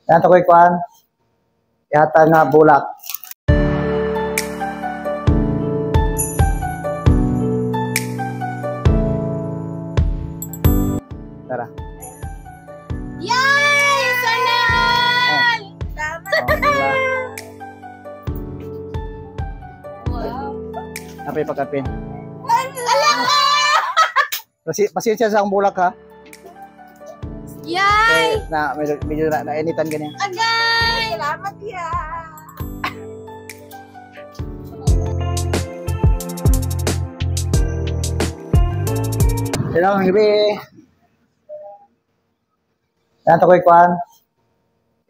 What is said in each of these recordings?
Yan to ko'y kuhan. Yata nga bulak. Tara. Yay! Sana all! Tama! Wow! Apa yung pagkapin? Alam mo! Pasensya sa akong bulak ha. Yay! Medyo nainitan ganyan. Agay! Salamat ya! Hello, ang gabi. Yan to ko'y kuhan.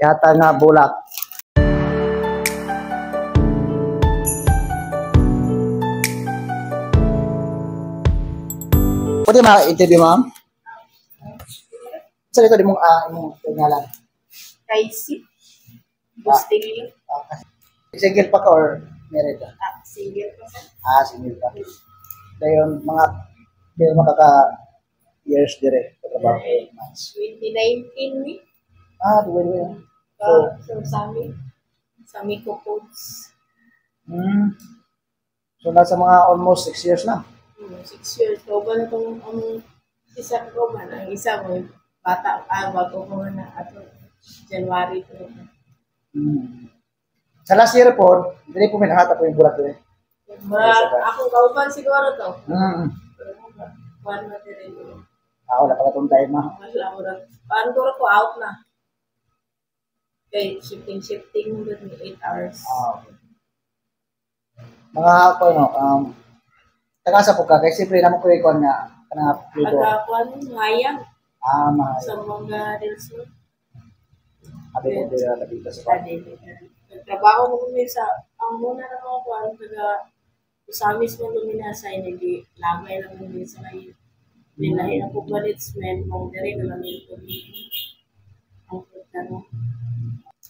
Yata nga bulak. Pwede ma-interview, ma'am? Sa likod mong ngalan? Kaisi. Busting. Single pa ka or married ka? Single pa sa. Single pa. Dayon, mga hindi makaka-years dire. 2019 ni. Duwe. So, Sami ko codes. So, nasa mga almost 6 years na. 6 years. So, ba na itong isa ko man. Ang isa mo, bata, bago ko na ato January to. Sa last year po, hindi po may nakata po yung bulak doon. Akong kauban siguro to. Kuwan na rin yun. Wala pala itong time na. Paano ko out na? Okay, shifting mo doon 8 hours. Mga ako, tagasa po ka, kasi siyempre naman ko yung na Pluto. Pagkakuan, ngayang. Mahal. Sa mga deals mo. Abi ko dito dito sa Nagtrabaho mo kami sa, ang muna na mga kuwan, sa mismo luminasa, hindi lamay lang mo sa ngayon. Nilahi na po management, mong dere na lang ito. Ang pagkano.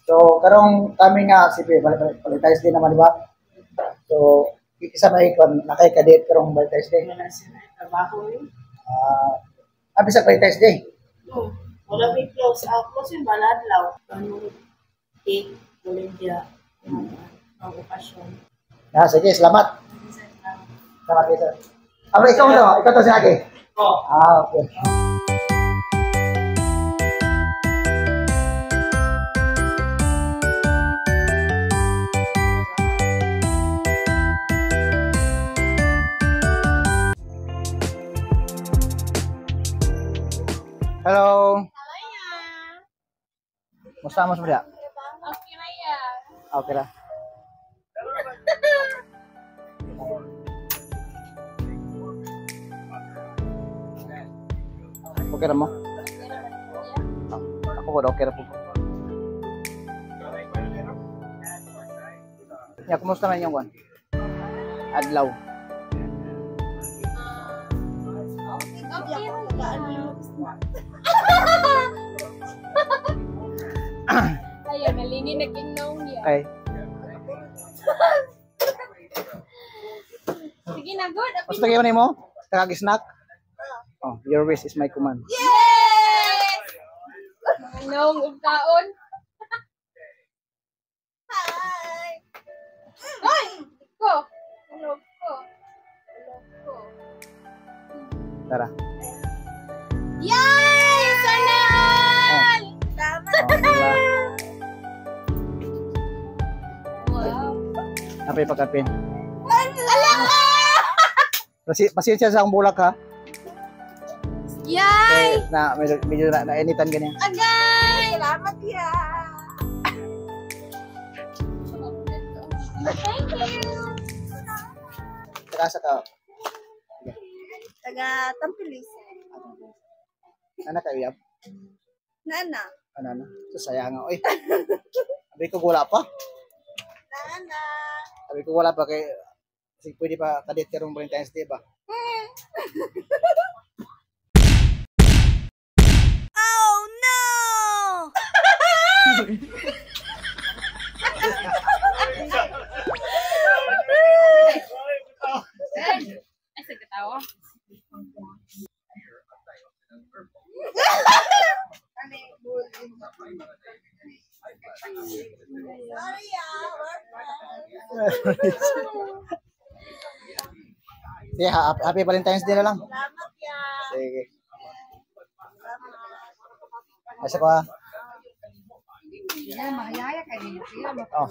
So, karong kami nga, siyempre, Valentine's Day naman, di ba? So, isa na ikon, nakay-kadate karong Valentine's Day. Wala sila, trabaho yun. Sa Valentine's Day? Wala may close. Close yung baladlaw. Cake, Bolivia, ang okasyon. Sige, salamat. Salamat, sir. Ikaw to si Agi? Okay. Hello. Musta mas muda? Okay na yan. Okay lah. Okay na mo? Ako po, okay na po. Kumusta na yung one? Adlaw. Ayun, nalini naging naong niya. Okay. Sige na, good. Basta kayo na mo? Kag-snack? Your wish is my command. Yes! Anong ugkaon? Hi! Hoy! Ko! Hello ko! Tara. Yay! Sana all! Tama! Wow! Apa yung pagkapin? Alam mo! Pasensya sa akong bulak ha. Yay! Medyo nainitan ganyan. Agay! Salamat ya! Thank you! Tagasa ka. Taga Tampilis. Nana kayo yap? Nana. Nana. So sayang nga. Oy. Sabi ko wala pa. Nana. Sabi ko wala pa kay pwede pa kadit karong Valentine's Day ba? Oh no! Ay, sa katawa. Sorry we're friends. Sige, happy Valentine's Day na lang. Salamat ya. Sige. Salamat. Asa ko ha? Yan, mahayaya kayo. Oh.